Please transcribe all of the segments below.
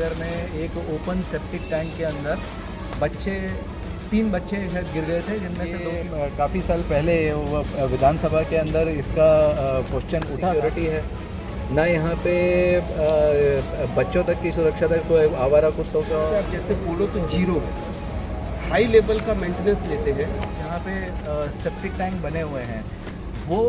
Builder में एक open septic tank के अंदर तीन बच्चे शायद गिर गए थे, जिनमें से दो काफ़ी साल पहले विधानसभा के अंदर इसका क्वेश्चन उठा। सिक्योरिटी है ना यहाँ पे, बच्चों तक की सुरक्षा तक कोई आवारा कुत्तों का जैसे बोलो तो जीरो है, हाई लेवल का मेंटेनेंस लेते हैं। यहाँ पे सेप्टिक टैंक बने हुए हैं, वो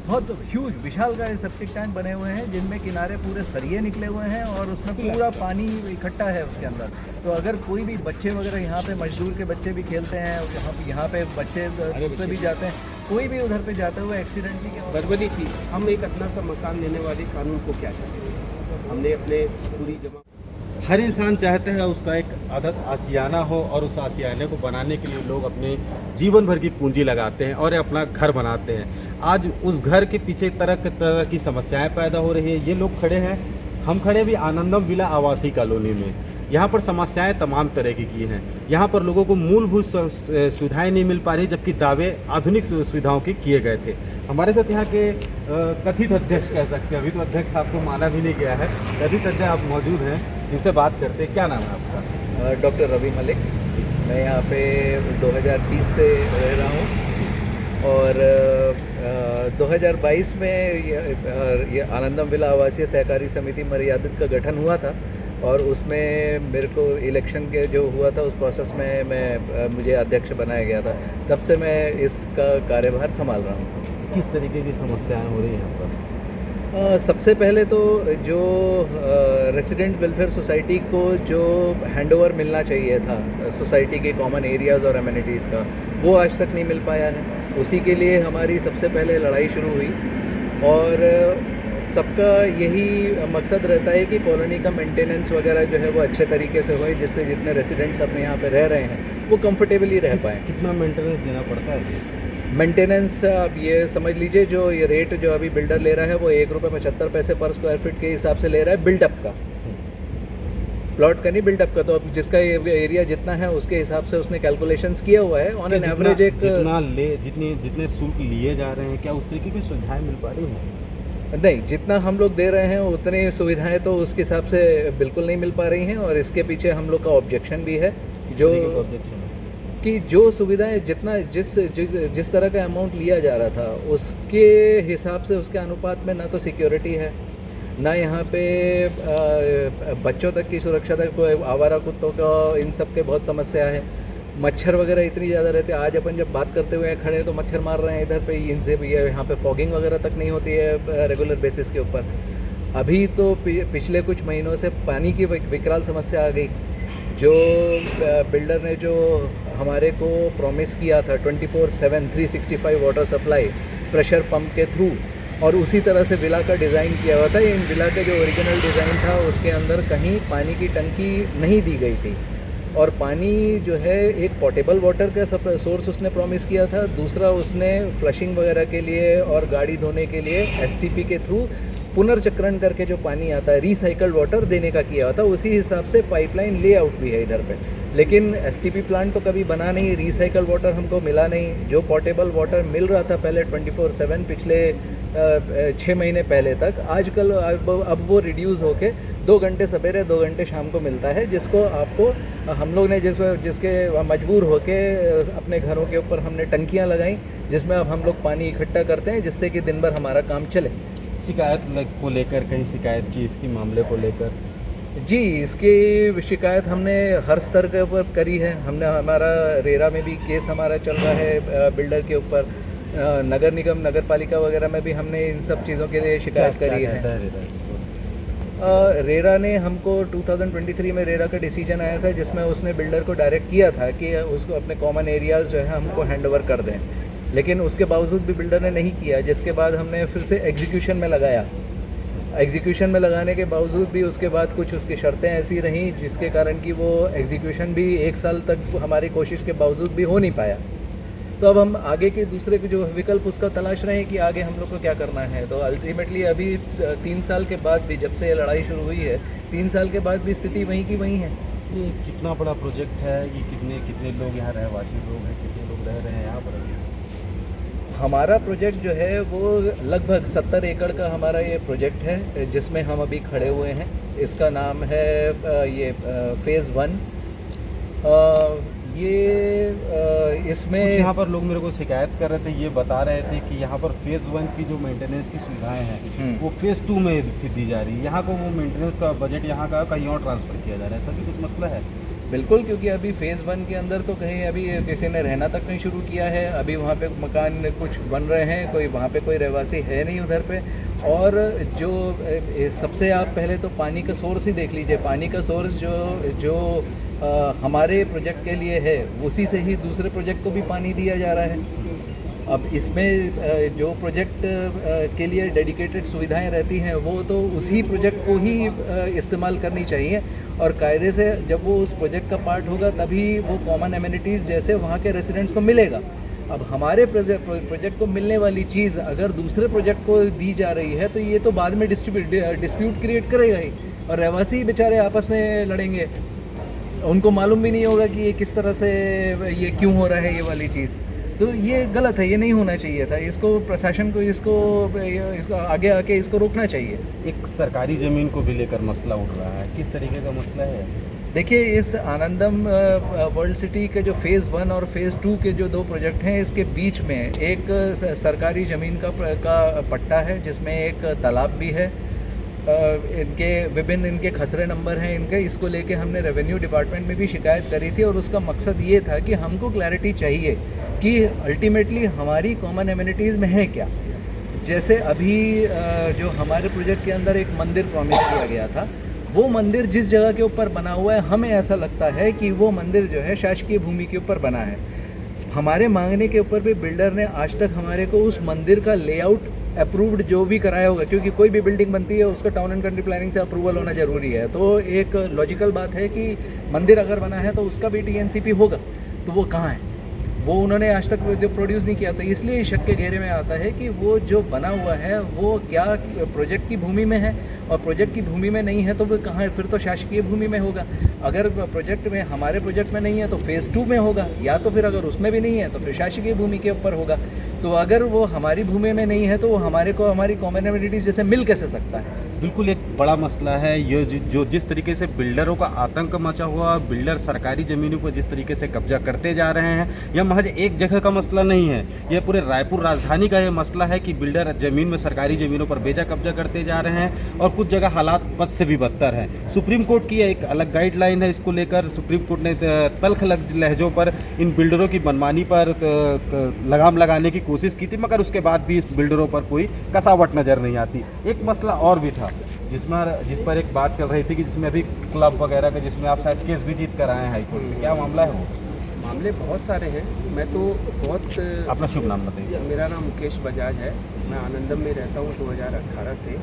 बहुत ह्यूज विशाल का सेप्टिक टैंक बने हुए हैं, जिनमें किनारे पूरे सरिये निकले हुए हैं और उसमें पूरा पानी इकट्ठा है उसके अंदर। तो अगर कोई भी बच्चे वगैरह यहाँ पे, मजदूर के बच्चे भी खेलते हैं, यहाँ पे बच्चे उससे भी जाते हैं, कोई भी उधर पे जाते हुए एक्सीडेंटली बर्बादी थी। हम एक अपना सा मकान लेने वाले कानून को क्या चाहते हैं, हमने अपने पूरी जमा। हर इंसान चाहता है उसका एक आदत आशियाना हो, और उस आशियाने को बनाने के लिए लोग अपने जीवन भर की पूंजी लगाते हैं और अपना घर बनाते हैं। आज उस घर के पीछे तरह तरह की समस्याएं पैदा हो रही है। ये लोग खड़े हैं, हम खड़े भी आनंदम विला आवासीय कॉलोनी में। यहाँ पर समस्याएं तमाम तरह की हैं। यहाँ पर लोगों को मूलभूत सुविधाएं नहीं मिल पा रही, जबकि दावे आधुनिक सुविधाओं के किए गए थे। हमारे साथ यहाँ के कथित अध्यक्ष कह सकते हैं, अभी तो अध्यक्ष आपको माना भी नहीं गया है, कथित अध्यक्ष आप मौजूद हैं, इनसे बात करते हैं। क्या नाम है आपका? डॉक्टर रवि मलिक। मैं यहाँ पे 2030 से रह रहा हूँ और 2022 में ये आनंदम विला आवासीय सहकारी समिति मर्यादित का गठन हुआ था, और उसमें मेरे को इलेक्शन के जो हुआ था उस प्रोसेस में मुझे अध्यक्ष बनाया गया था। तब से मैं इसका कार्यभार संभाल रहा हूँ। किस तरीके की समस्याएं हो रही हैं यहाँ पर? सबसे पहले तो जो रेसिडेंट वेलफेयर सोसाइटी को जो हैंडओवर मिलना चाहिए था सोसाइटी के कॉमन एरियाज़ और एमिनिटीज़ का, वो आज तक नहीं मिल पाया है। उसी के लिए हमारी सबसे पहले लड़ाई शुरू हुई, और सबका यही मकसद रहता है कि कॉलोनी का मेंटेनेंस वगैरह जो है वो अच्छे तरीके से होए, जिससे जितने रेसिडेंट्स अपने यहाँ पे रह रहे हैं वो कंफर्टेबली रह पाएँ। कितना मेंटेनेंस देना पड़ता है? मेंटेनेंस आप ये समझ लीजिए, जो ये रेट जो अभी बिल्डर ले रहा है वो ₹1.75 पर स्क्वायर फीट के हिसाब से ले रहा है, बिल्डअप का, प्लॉट का नहीं, बिल्डअप का। तो अब जिसका एरिया जितना है उसके हिसाब से उसने कैलकुलेशंस किया हुआ है ऑन एन एवरेज। जितने शुल्क लिए जा रहे हैं, क्या उस तरीके की सुविधाएं मिल पा रही हैं? नहीं, जितना हम लोग दे रहे हैं उतनी सुविधाएं तो उसके हिसाब से बिल्कुल नहीं मिल पा रही हैं, और इसके पीछे हम लोग का ऑब्जेक्शन भी है कि जो सुविधाएं जितना जिस तरह का अमाउंट लिया जा रहा था उसके हिसाब से, उसके अनुपात में ना तो सिक्योरिटी है, ना यहाँ पे बच्चों तक की सुरक्षा तक, कोई आवारा कुत्तों का, इन सब के बहुत समस्या है। मच्छर वगैरह इतनी ज़्यादा रहते हैं। आज अपन जब बात करते हुए खड़े तो मच्छर मार रहे हैं इधर पे, इनसे भी यहाँ पे फॉगिंग वगैरह तक नहीं होती है रेगुलर बेसिस के ऊपर। अभी तो पिछले कुछ महीनों से पानी की विकराल समस्या आ गई। जो बिल्डर ने जो हमारे को प्रॉमिस किया था 24/7 365 वाटर सप्लाई प्रेशर पंप के थ्रू, और उसी तरह से विला का डिज़ाइन किया हुआ था। इन विला का जो ओरिजिनल डिज़ाइन था उसके अंदर कहीं पानी की टंकी नहीं दी गई थी, और पानी जो है एक पोर्टेबल वाटर का सोर्स उसने प्रॉमिस किया था। दूसरा, उसने फ्लशिंग वगैरह के लिए और गाड़ी धोने के लिए एसटीपी के थ्रू पुनर्चक्रण करके जो पानी आता है, रिसाइकल्ड वाटर देने का किया हुआ था। उसी हिसाब से पाइपलाइन लेआउट भी है इधर पे, लेकिन एसटीपी प्लांट तो कभी बना नहीं, रिसाइकल वाटर हमको मिला नहीं। जो पोर्टेबल वाटर मिल रहा था पहले 24/7 पिछले 6 महीने पहले तक, आजकल अब वो रिड्यूस होके 2 घंटे सवेरे 2 घंटे शाम को मिलता है, जिसको आपको हम लोग ने जिसके मजबूर होके अपने घरों के ऊपर हमने टंकियां लगाई, जिसमें अब हम लोग पानी इकट्ठा करते हैं, जिससे कि दिन भर हमारा काम चले। शिकायत को लेकर कहीं शिकायत की इसकी मामले को लेकर? जी, इसकी शिकायत हमने हर स्तर के ऊपर करी है। हमने हमारा रेरा में भी केस हमारा चल रहा है बिल्डर के ऊपर, नगर निगम नगर पालिका वगैरह में भी हमने इन सब चीज़ों के लिए शिकायत करी है। रेरा ने हमको 2023 में रेरा का डिसीजन आया था, जिसमें उसने बिल्डर को डायरेक्ट किया था कि उसको अपने कॉमन एरियाज़ जो है हमको हैंडओवर कर दें, लेकिन उसके बावजूद भी बिल्डर ने नहीं किया, जिसके बाद हमने फिर से एग्जीक्यूशन में लगाया। एग्जीक्यूशन में लगाने के बावजूद भी उसके बाद कुछ उसकी शर्तें ऐसी रहीं जिसके कारण कि वो एग्जीक्यूशन भी 1 साल तक हमारी कोशिश के बावजूद भी हो नहीं पाया। तो अब हम आगे के दूसरे जो विकल्प उसका तलाश रहे हैं कि आगे हम लोग को क्या करना है। तो अल्टीमेटली अभी 3 साल के बाद भी, जब से ये लड़ाई शुरू हुई है, 3 साल के बाद भी स्थिति वहीं की वहीं है। ये कितना बड़ा प्रोजेक्ट है? ये कितने लोग यहाँ रहवासी लोग हैं, कितने लोग रह रहे हैं यहाँ पर? हमारा प्रोजेक्ट जो है वो लगभग 70 एकड़ का हमारा ये प्रोजेक्ट है, जिसमें हम अभी खड़े हुए हैं। इसका नाम है ये फ़ेज़ 1। इसमें कुछ यहाँ पर लोग मेरे को शिकायत कर रहे थे, ये बता रहे थे कि यहाँ पर फ़ेज़ 1 की जो मेंटेनेंस की सुविधाएं हैं वो फ़ेज़ 2 में फिर दी जा रही है। यहाँ को वो मेंटेनेंस का बजट यहाँ का कहीं और ट्रांसफ़र किया जा रहा है, ऐसा भी कुछ मसला है? बिल्कुल, क्योंकि अभी फ़ेज़ 1 के अंदर तो कहीं अभी किसी ने रहना तक नहीं शुरू किया है। अभी वहाँ पे मकान कुछ बन रहे हैं, कोई वहाँ पे कोई रहवासी है नहीं उधर पे। और जो सबसे आप पहले तो पानी का सोर्स ही देख लीजिए। पानी का सोर्स जो हमारे प्रोजेक्ट के लिए है, उसी से ही दूसरे प्रोजेक्ट को भी पानी दिया जा रहा है। अब इसमें जो प्रोजेक्ट के लिए डेडिकेटेड सुविधाएं रहती हैं, वो तो उसी प्रोजेक्ट को ही इस्तेमाल करनी चाहिए। और कायदे से जब वो उस प्रोजेक्ट का पार्ट होगा, तभी वो कॉमन एमिनिटीज़ जैसे वहाँ के रेसिडेंट्स को मिलेगा। अब हमारे प्रोजेक्ट को मिलने वाली चीज़ अगर दूसरे प्रोजेक्ट को दी जा रही है, तो ये तो बाद में डिस्प्यूट क्रिएट करेगा ही, और रहवासी बेचारे आपस में लड़ेंगे। उनको मालूम भी नहीं होगा कि ये किस तरह से ये क्यों हो रहा है ये वाली चीज़। तो ये गलत है, ये नहीं होना चाहिए था। इसको प्रशासन को इसको आगे आके इसको रोकना चाहिए। एक सरकारी ज़मीन को भी लेकर मसला उठ रहा है, किस तरीके का मसला है? देखिए, इस आनंदम वर्ल्ड सिटी के जो फ़ेज़ 1 और फ़ेज़ 2 के जो 2 प्रोजेक्ट हैं, इसके बीच में एक सरकारी ज़मीन का पट्टा है, जिसमें एक तालाब भी है। इनके विभिन्न इनके खसरे नंबर हैं इनके। इसको लेके हमने रेवेन्यू डिपार्टमेंट में भी शिकायत करी थी, और उसका मकसद ये था कि हमको क्लैरिटी चाहिए कि अल्टीमेटली हमारी कॉमन एमिनिटीज़ में है क्या। जैसे अभी जो हमारे प्रोजेक्ट के अंदर एक मंदिर प्रॉमिस किया गया था, वो मंदिर जिस जगह के ऊपर बना हुआ है, हमें ऐसा लगता है कि वो मंदिर जो है शासकीय भूमि के ऊपर बना है। हमारे मांगने के ऊपर भी बिल्डर ने आज तक हमारे को उस मंदिर का लेआउट अप्रूव्ड जो भी कराया होगा, क्योंकि कोई भी बिल्डिंग बनती है उसका टाउन एंड कंट्री प्लानिंग से अप्रूवल होना ज़रूरी है। तो एक लॉजिकल बात है कि मंदिर अगर बना है तो उसका भी TNCP होगा, तो वो कहाँ है, वो उन्होंने आज तक जो प्रोड्यूस नहीं किया। तो इसलिए शक के घेरे में आता है कि वो जो बना हुआ है वो क्या प्रोजेक्ट की भूमि में है, और प्रोजेक्ट की भूमि में नहीं है तो वो कहाँ है, फिर तो शासकीय भूमि में होगा। अगर प्रोजेक्ट में हमारे प्रोजेक्ट में नहीं है तो फ़ेज़ 2 में होगा, या तो फिर अगर उसमें भी नहीं है तो फिर शासकीय भूमि के ऊपर होगा। तो अगर वो हमारी भूमि में नहीं है तो वो हमारे को हमारी कॉमन एमिनिटीज़ जैसे मिल कैसे सकता है। बिल्कुल एक बड़ा मसला है ये, जो जिस तरीके से बिल्डरों का आतंक मचा हुआ, बिल्डर सरकारी ज़मीनों पर जिस तरीके से कब्जा करते जा रहे हैं, यह महज एक जगह का मसला नहीं है, यह पूरे रायपुर राजधानी का ये मसला है कि बिल्डर ज़मीन में सरकारी ज़मीनों पर बेजा कब्जा करते जा रहे हैं, और कुछ जगह हालात बद से भी बदतर हैं। सुप्रीम कोर्ट की एक अलग गाइडलाइन है इसको लेकर। सुप्रीम कोर्ट ने तल्ख लहजों पर इन बिल्डरों की मनमानी पर लगाम लगाने की कोशिश की थी, मगर उसके बाद भी इस बिल्डरों पर कोई कसावट नज़र नहीं आती। एक मसला और भी था जिस पर एक बात चल रही थी कि जिसमें अभी क्लब वगैरह का, जिसमें आप शायद केस भी जीत कर आए हैं हाईकोर्ट में, क्या मामला है वो? मामले बहुत सारे हैं। मैं तो बहुत अपना शुभ नाम बताइए। मेरा नाम मुकेश बजाज है। मैं आनंदम में रहता हूँ 2018 से।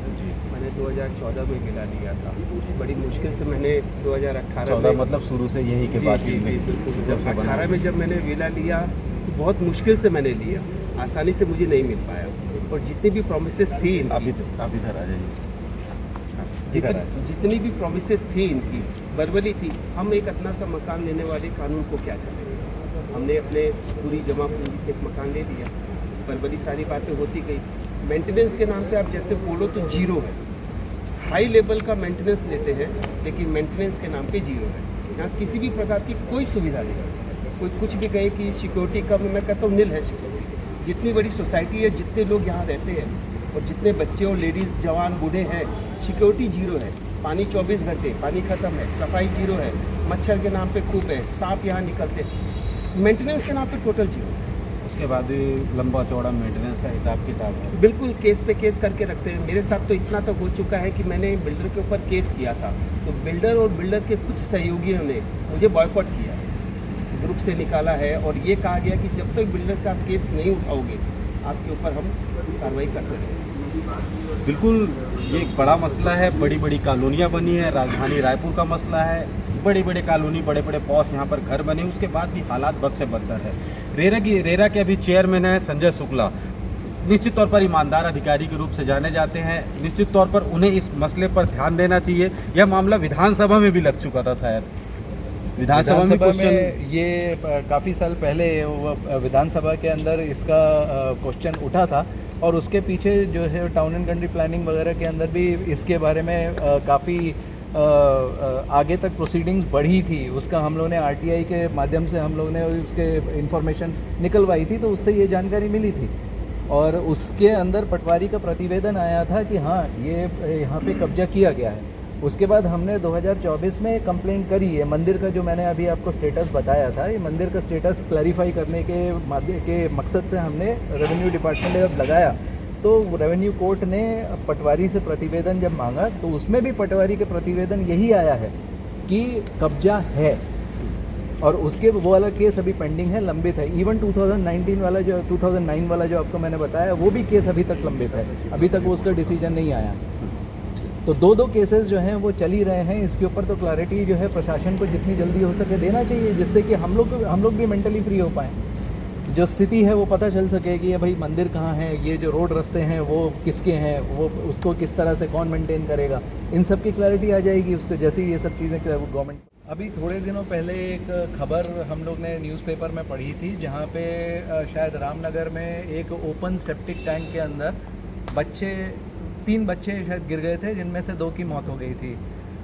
मैंने 2014 में विला लिया था। बड़ी मुश्किल से मैंने 2018 में, मतलब शुरू से यही के बाद बिल्कुल, जब 18 में जब मैंने विला लिया तो बहुत मुश्किल से मैंने लिया, आसानी से मुझे नहीं मिल पाया। और जितनी भी प्रोमिसेस थी अभी इधर आ जाइए। जितनी भी प्रोमिसेस थी इनकी बर्बरी थी। हम एक अपना सा मकान लेने वाले कानून को क्या करेंगे? हमने अपने पूरी जमा पूंजी से एक मकान ले लिया, बर्बरी सारी बातें होती गई। मेंटेनेंस के नाम पे आप जैसे बोलो तो जीरो है। हाई लेवल का मेंटेनेंस लेते हैं, लेकिन मेंटेनेंस के नाम पे जीरो है। यहाँ किसी भी प्रकार की कोई सुविधा नहीं। कोई कुछ भी कहे कि सिक्योरिटी का, मैं कहता हूँ नील है सिक्योरिटी। जितनी बड़ी सोसाइटी है, जितने लोग यहाँ रहते हैं और जितने बच्चे और लेडीज़, जवान, बूढ़े हैं, सिक्योरिटी जीरो है। पानी 24 घंटे, पानी ख़त्म है, सफाई जीरो है, मच्छर के नाम पे खूब है, सांप यहाँ निकलते, मेंटेनेंस के नाम पे टोटल जीरो। उसके बाद लंबा चौड़ा मेंटेनेंस का हिसाब किताब है। बिल्कुल केस पे केस करके रखते हैं। मेरे साथ तो इतना तक हो चुका है कि मैंने बिल्डर के ऊपर केस किया था, तो बिल्डर और बिल्डर के कुछ सहयोगियों ने मुझे बॉयकॉट किया, ग्रुप से निकाला है, और ये कहा गया कि जब तक बिल्डर से आप केस नहीं उठाओगे, आपके ऊपर हम कार्रवाई करते रहेंगे। बिल्कुल ये एक बड़ा मसला है। बड़ी बड़ी कॉलोनियाँ बनी है, राजधानी रायपुर का मसला है। बड़े बड़े कॉलोनी, बड़े बड़े पॉश यहाँ पर घर बने, उसके बाद भी हालात बद से बदतर है। रेरा के अभी चेयरमैन है संजय शुक्ला, निश्चित तौर पर ईमानदार अधिकारी के रूप से जाने जाते हैं। निश्चित तौर पर उन्हें इस मसले पर ध्यान देना चाहिए। यह मामला विधानसभा में भी लग चुका था शायद। विधानसभा में क्वेश्चन ये काफ़ी साल पहले विधानसभा के अंदर इसका क्वेश्चन उठा था और उसके पीछे जो है टाउन एंड कंट्री प्लानिंग वगैरह के अंदर भी इसके बारे में काफ़ी आगे तक प्रोसीडिंग्स बढ़ी थी। उसका हम लोगों ने आरटीआई के माध्यम से हम लोगों ने उसके इन्फॉर्मेशन निकलवाई थी, तो उससे ये जानकारी मिली थी और उसके अंदर पटवारी का प्रतिवेदन आया था कि हाँ ये यहाँ पे कब्जा किया गया है। उसके बाद हमने 2024 में कंप्लेंट करी है। मंदिर का जो मैंने अभी आपको स्टेटस बताया था, ये मंदिर का स्टेटस क्लैरिफाई करने के मकसद से हमने रेवेन्यू डिपार्टमेंट ने जब लगाया तो रेवेन्यू कोर्ट ने पटवारी से प्रतिवेदन जब मांगा तो उसमें भी पटवारी के प्रतिवेदन यही आया है कि कब्जा है और उसके वो वाला केस अभी पेंडिंग है, लंबित है। इवन 2009 वाला जो आपको मैंने बताया वो भी केस अभी तक लंबित है, अभी तक वो उसका डिसीजन नहीं आया। तो दो केसेस जो हैं वो चल ही रहे हैं। इसके ऊपर तो क्लैरिटी जो है प्रशासन को जितनी जल्दी हो सके देना चाहिए, जिससे कि हम लोग भी मेंटली फ्री हो पाएँ। जो स्थिति है वो पता चल सके कि ये भाई मंदिर कहाँ है, ये जो रोड रास्ते हैं वो किसके हैं, वो उसको किस तरह से कौन मेंटेन करेगा, इन सब की क्लैरिटी आ जाएगी उसको जैसे ही ये सब चीज़ें गवर्नमेंट। अभी थोड़े दिनों पहले एक खबर हम लोग ने न्यूज़पेपर में पढ़ी थी जहाँ पे शायद रामनगर में एक ओपन सेप्टिक टैंक के अंदर 3 बच्चे शायद गिर गए थे, जिनमें से 2 की मौत हो गई थी।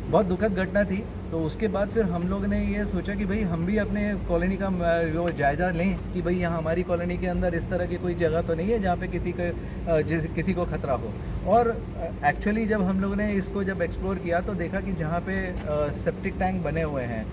बहुत दुखद घटना थी। तो उसके बाद फिर हम लोग ने ये सोचा कि भाई हम भी अपने कॉलोनी का वो जायज़ा लें कि भाई यहाँ हमारी कॉलोनी के अंदर इस तरह की कोई जगह तो नहीं है जहाँ पे किसी को ख़तरा हो। और एक्चुअली जब हम लोग ने इसको जब एक्सप्लोर किया तो देखा कि जहाँ पे सेप्टिक टैंक बने हुए हैं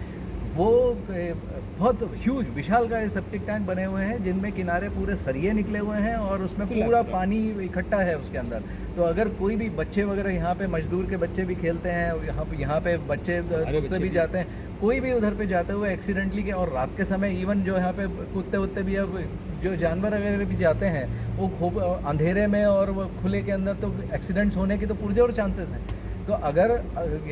वो बहुत ह्यूज विशाल का सेप्टिक टैंक बने हुए हैं जिनमें किनारे पूरे सरिये निकले हुए हैं और उसमें पूरा पानी इकट्ठा है उसके अंदर। तो अगर कोई भी बच्चे वगैरह यहाँ पे मजदूर के बच्चे भी खेलते हैं, यहाँ पे बच्चे दूसरे भी जाते हैं, कोई भी उधर पे जाते हुए एक्सीडेंटली के, और रात के समय इवन जो यहाँ पे कुत्ते वुत्ते भी अब जो जानवर वगैरह भी जाते हैं वो खूब अंधेरे में और वो खुले के अंदर तो एक्सीडेंट्स होने की तो पुरजोर चांसेस हैं। तो अगर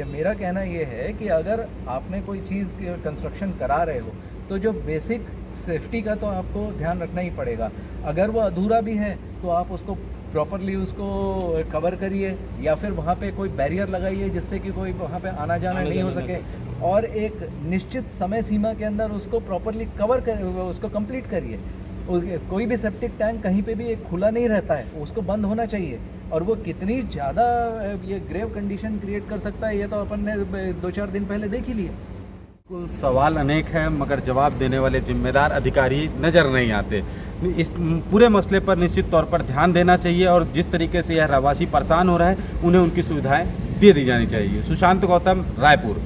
मेरा कहना ये है कि अगर आपने कोई चीज़ कंस्ट्रक्शन करा रहे हो तो जो बेसिक सेफ्टी का तो आपको ध्यान रखना ही पड़ेगा। अगर वो अधूरा भी है तो आप उसको प्रॉपरली उसको कवर करिए या फिर वहाँ पे कोई बैरियर लगाइए जिससे कि कोई वहाँ पे आना जाना नहीं हो सके, और एक निश्चित समय सीमा के अंदर उसको प्रॉपरली उसको कंप्लीट करिए। कोई भी सेप्टिक टैंक कहीं पे भी एक खुला नहीं रहता है, उसको बंद होना चाहिए। और वो कितनी ज़्यादा ये ग्रेव कंडीशन क्रिएट कर सकता है ये तो अपन ने 2-4 दिन पहले देख ही लिया। कुल सवाल अनेक हैं मगर जवाब देने वाले जिम्मेदार अधिकारी नज़र नहीं आते। इस पूरे मसले पर निश्चित तौर पर ध्यान देना चाहिए और जिस तरीके से यह रहवासी परेशान हो रहा है उन्हें उनकी सुविधाएं दे दी जानी चाहिए। सुशांत गौतम, रायपुर।